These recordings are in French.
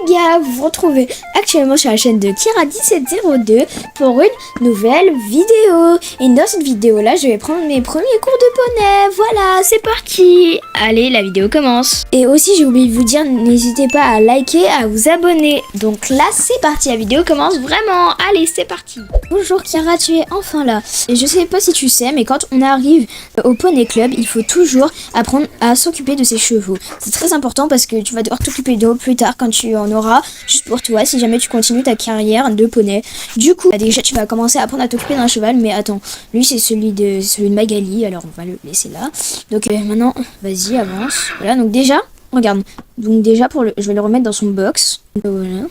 les gars, vous vous retrouvez actuellement sur la chaîne de Kira1702 pour une nouvelle vidéo. Et dans cette vidéo là, je vais prendre mes premiers cours de poney. Voilà, c'est parti. Allez, la vidéo commence. Et aussi, j'ai oublié de vous dire, n'hésitez pas à liker, à vous abonner. Donc là, c'est parti, la vidéo commence vraiment. Allez, c'est parti. Bonjour Kira, tu es enfin là. Et je sais pas si tu sais, mais quand on arrive au poney club, il faut toujours apprendre à s'occuper de ses chevaux. C'est très important parce que tu vas devoir t'occuper d'eux plus tard quand tu en auras, juste pour toi, si jamais tu continues ta carrière de poney. Du coup, déjà tu vas commencer à apprendre à t'occuper d'un cheval, mais attends, lui c'est celui de Magali, alors on va le laisser là. Donc maintenant, vas-y, avance. Voilà, donc déjà, regarde. Donc déjà, je vais le remettre dans son box. Voilà.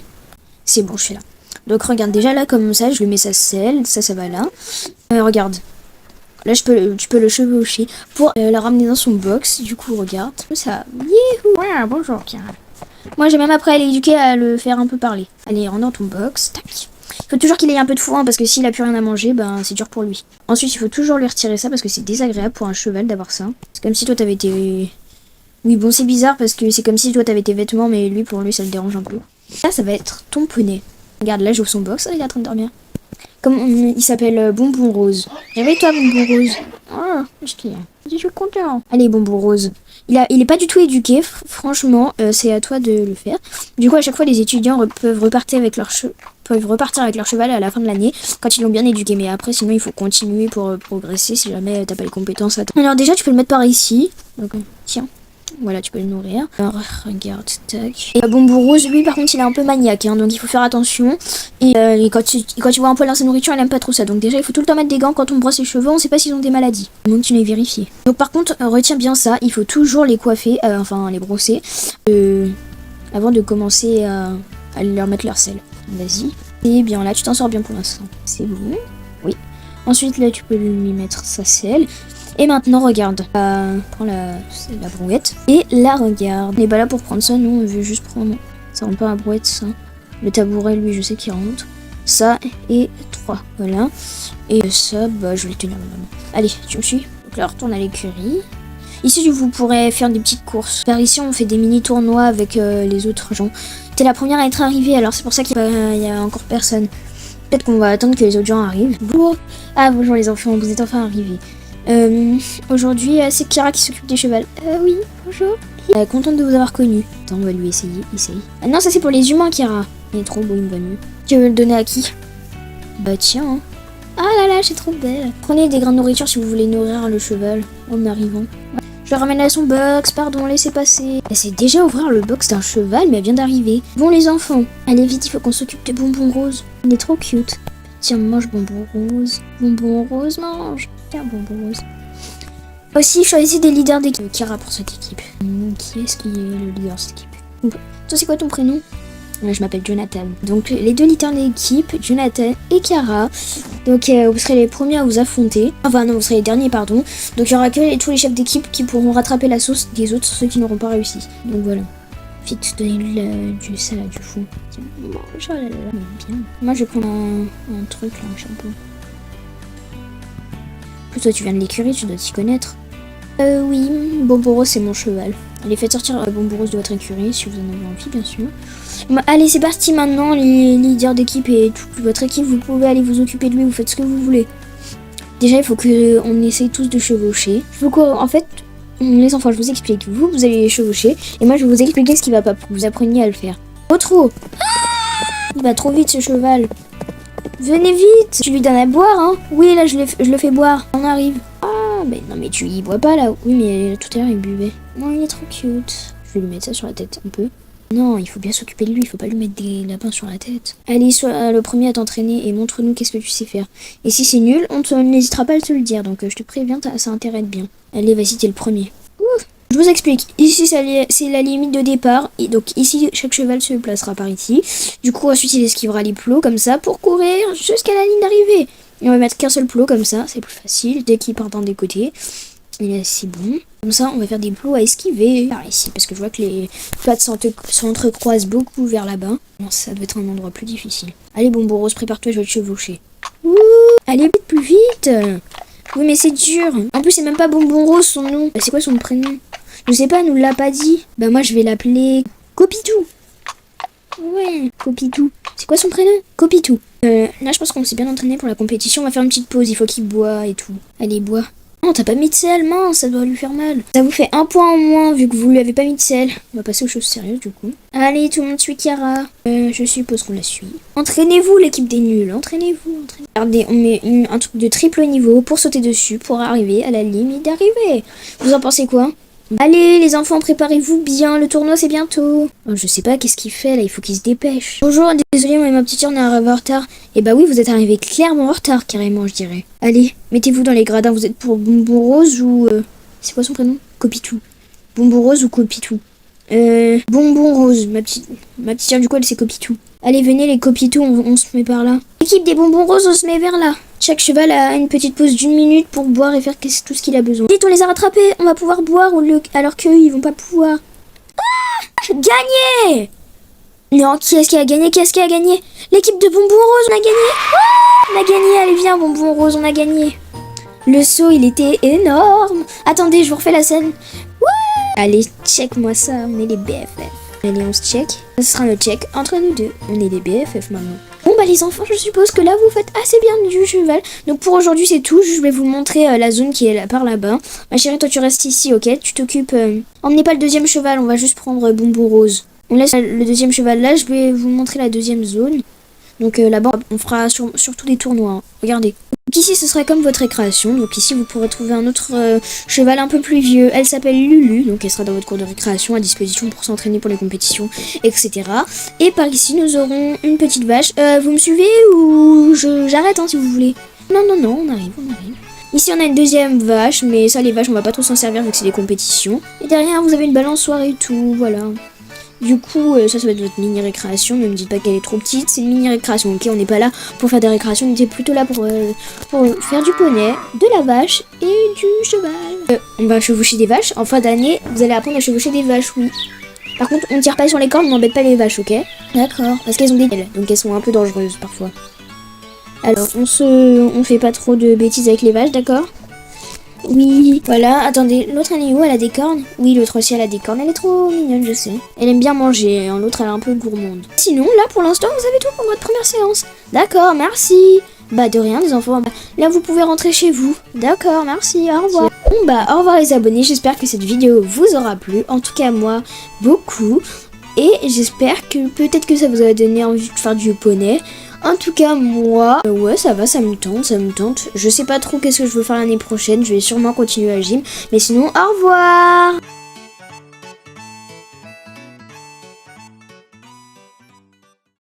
C'est bon, je suis là. Donc regarde, déjà là comme ça, je lui mets sa selle, ça va là. Regarde. Là, tu peux le chevaucher pour le ramener dans son box. Du coup, regarde. Ça. Youhou. Ouais, bonjour, Kira. Moi, j'ai même appris à l'éduquer, à le faire un peu parler. Allez, rentre dans ton box. Tac. Il faut toujours qu'il ait un peu de foin parce que s'il a plus rien à manger, ben c'est dur pour lui. Ensuite, il faut toujours lui retirer ça parce que c'est désagréable pour un cheval d'avoir ça. C'est comme si toi, t'avais tes... Oui, bon, c'est bizarre parce que c'est comme si toi, t'avais tes vêtements, mais lui, pour lui, ça le dérange un peu. Ça va être ton poney. Regarde, là, j'ouvre son box. Il est en train de dormir. Il s'appelle Bonbon Rose. Réveille-toi, Bonbon Rose. Oh, je suis content. Allez, Bonbon Rose. Il est pas du tout éduqué, franchement, c'est à toi de le faire. Du coup, à chaque fois, les étudiants peuvent repartir avec leur cheval à la fin de l'année, quand ils l'ont bien éduqué. Mais après, sinon, il faut continuer pour progresser si jamais t'as pas les compétences à temps. Alors déjà, tu peux le mettre par ici. Donc, tiens. Voilà, tu peux le nourrir. Alors, regarde, tac. Et Bonbon Rose, lui, par contre, il est un peu maniaque, hein, donc il faut faire attention. Et quand tu vois un poil dans sa nourriture, il aime pas trop ça. Donc déjà, il faut tout le temps mettre des gants quand on brosse les cheveux. On sait pas s'ils ont des maladies. Donc tu les vérifies. Donc par contre, retiens bien ça. Il faut toujours les coiffer, enfin les brosser, avant de commencer à leur mettre leur selle. Vas-y. Et bien là, tu t'en sors bien pour l'instant. C'est bon. Oui. Ensuite, là, tu peux lui mettre sa selle. Et maintenant, regarde, prends la brouette et la regarde. On n'est pas là pour prendre ça, nous on veut juste prendre. Ça rentre pas la brouette, ça. Le tabouret, lui, je sais qu'il rentre. Ça et 3, voilà. Et ça, bah, je vais le tenir maintenant. Allez, tu me suis. Donc là, retourne à l'écurie. Ici, vous pourrez faire des petites courses. Car ici, on fait des mini-tournois avec les autres gens. T'es la première à être arrivée, alors c'est pour ça qu'il y a encore personne. Peut-être qu'on va attendre que les autres gens arrivent. Bonjour. Ah, bonjour les enfants, vous êtes enfin arrivés. Aujourd'hui, c'est Kira qui s'occupe des chevals. Oui, bonjour. Contente de vous avoir connu. Attends, on va lui essayer. Ah non, ça c'est pour les humains, Kira. Il est trop beau, il me va mieux. Tu veux le donner à qui? Bah tiens. Hein. Ah là là, c'est trop belle. Prenez des grains de nourriture si vous voulez nourrir le cheval en arrivant. Je le ramène à son box, pardon, laissez passer. Elle sait déjà ouvrir le box d'un cheval, mais elle vient d'arriver. Bon les enfants, allez vite, il faut qu'on s'occupe de Bonbon Rose. Il est trop cute. Tiens, mange Bonbon Rose. Bonbon Rose, mange. Tiens, Bonbon Rose. Aussi, choisissez des leaders d'équipe. Kira pour cette équipe. Qui est-ce qui est le leader de cette équipe? Toi, c'est quoi ton prénom? Je m'appelle Jonathan. Donc, les deux leaders d'équipe, Jonathan et Kira. Donc, vous serez les premiers à vous affronter. Enfin, non, vous serez les derniers, pardon. Donc, il y aura que tous les chefs d'équipe qui pourront rattraper la sauce des autres, ceux qui n'auront pas réussi. Donc, voilà. Vite, donnez-lui du salade du fou. Oh là là, bien. Moi, je vais prendre un truc, là, un shampoing. Plus toi, tu viens de l'écurie, tu dois t'y connaître. Oui, Bonbon Rose, c'est mon cheval. Allez, faites sortir Bonbon Rose de votre écurie, si vous en avez envie, bien sûr. Bon, allez, c'est parti maintenant, les leaders d'équipe et toute votre équipe, vous pouvez aller vous occuper de lui, vous faites ce que vous voulez. Déjà, il faut qu'on essaye tous de chevaucher. En fait, les enfants, je vous explique. Vous allez les chevaucher, et moi, je vais vous expliquer ce qui va pas pour que vous appreniez à le faire. Oh, trop! Il va trop vite, ce cheval. Venez vite! Tu lui donnes à boire, hein? Oui, là, je le fais boire. On arrive. Ah, mais non, mais tu y bois pas, là. Oui, mais tout à l'heure, il buvait. Non, il est trop cute. Je vais lui mettre ça sur la tête, un peu. Non, il faut bien s'occuper de lui. Il faut pas lui mettre des lapins sur la tête. Allez, sois le premier à t'entraîner et montre-nous qu'est-ce que tu sais faire. Et si c'est nul, on n'hésitera pas à te le dire. Donc, je te préviens, ça intéresse bien. Allez, vas-y, t'es le premier. Ouh. Je vous explique. Ici, c'est la limite de départ. Et donc, ici, chaque cheval se placera par ici. Du coup, ensuite, il esquivera les plots comme ça pour courir jusqu'à la ligne d'arrivée. Et on va mettre qu'un seul plot comme ça. C'est plus facile. Dès qu'il part d'un des côtés. Et là, c'est bon. Comme ça, on va faire des plots à esquiver. Par ici, parce que je vois que les pattes s'entrecroisent beaucoup vers là-bas. Non, ça doit être un endroit plus difficile. Allez, Bonbon Rose, prépare-toi, je vais te chevaucher. Ouh, allez, vite, plus vite. Oui, mais c'est dur. En plus, c'est même pas Bonbon Rose son nom. C'est quoi son prénom? Je sais pas, elle nous l'a pas dit. Bah moi je vais l'appeler Copidou. Ouais, Copitou. C'est quoi son prénom? Copitou. Là, je pense qu'on s'est bien entraîné pour la compétition. On va faire une petite pause. Il faut qu'il boit et tout. Allez, bois. Non, t'as pas mis de sel, mince, ça doit lui faire mal. Ça vous fait un point en moins vu que vous lui avez pas mis de sel. On va passer aux choses sérieuses du coup. Allez, tout le monde suit Chiara. Je suppose qu'on la suit. Entraînez-vous l'équipe des nuls, entraînez-vous. Regardez, on met un truc de triple niveau pour sauter dessus, pour arriver à la limite d'arrivée. Vous en pensez quoi? Allez les enfants, préparez-vous bien, le tournoi c'est bientôt. Oh, je sais pas qu'est-ce qu'il fait là, il faut qu'il se dépêche. Bonjour, désolé moi et ma petite sœur on est arrivé en retard. Eh bah oui, vous êtes arrivés clairement en retard carrément je dirais. Allez, mettez-vous dans les gradins, vous êtes pour Bonbon Rose ou... C'est quoi son prénom? Copitou. Bonbon Rose ou Copitou? Bonbon Rose, ma petite sœur du coup elle c'est Copitou. Allez venez les Copitou, on se met par là. L'équipe des Bonbons Roses on se met vers là. Chaque cheval a une petite pause d'1 minute pour boire et faire tout ce qu'il a besoin. Vite, on les a rattrapés, on va pouvoir boire alors qu'eux, ils vont pas pouvoir. Ah, gagné! Non, qui est-ce qui a gagné? L'équipe de Bonbons Roses, on a gagné! Ah, on a gagné, allez viens Bonbons Roses, on a gagné. Le saut, il était énorme. Attendez, je vous refais la scène. Ouais. Allez, check-moi ça, on est les BFF. Allez, on se check. Ce sera le check entre nous deux. On est les BFF maintenant. Bon bah les enfants, je suppose que là vous faites assez bien du cheval. Donc pour aujourd'hui c'est tout, je vais vous montrer la zone qui est là par là-bas. Ma chérie, toi tu restes ici, ok? Tu t'occupes... Emmenez pas le deuxième cheval, on va juste prendre Bonbon Rose. On laisse le deuxième cheval là, je vais vous montrer la deuxième zone. Donc là-bas on fera surtout des tournois, hein. Regardez. Donc ici ce sera comme votre récréation, donc ici vous pourrez trouver un autre cheval un peu plus vieux, elle s'appelle Lulu, donc elle sera dans votre cours de récréation à disposition pour s'entraîner pour les compétitions, etc. Et par ici nous aurons une petite vache, vous me suivez ou j'arrête hein, si vous voulez? Non, on arrive. Ici on a une deuxième vache, mais ça les vaches on va pas trop s'en servir vu que c'est des compétitions. Et derrière vous avez une balançoire et tout, voilà. Du coup, ça va être votre mini-récréation, ne me dites pas qu'elle est trop petite, c'est une mini-récréation, ok? On n'est pas là pour faire des récréations, on était plutôt là pour faire du poney, de la vache et du cheval. On va chevaucher des vaches, en fin d'année, vous allez apprendre à chevaucher des vaches, oui. Par contre, on ne tire pas sur les cornes, on n'embête pas les vaches, ok? D'accord, parce qu'elles ont des ailes, donc elles sont un peu dangereuses parfois. Alors, on fait pas trop de bêtises avec les vaches, d'accord? Oui, voilà, attendez, l'autre elle est où? Elle a des cornes? Oui, l'autre aussi elle a des cornes, elle est trop mignonne, je sais. Elle aime bien manger, hein, l'autre elle est un peu gourmande. Sinon, là pour l'instant, vous avez tout pour votre première séance. D'accord, merci. Bah de rien les enfants, là vous pouvez rentrer chez vous. D'accord, merci, au revoir. Bon bah, au revoir les abonnés, j'espère que cette vidéo vous aura plu. En tout cas moi, beaucoup. Et j'espère que peut-être que ça vous a donné envie de faire du poney. En tout cas, moi, ouais, ça va, ça me tente. Je sais pas trop qu'est-ce que je veux faire l'année prochaine. Je vais sûrement continuer à gym. Mais sinon, au revoir!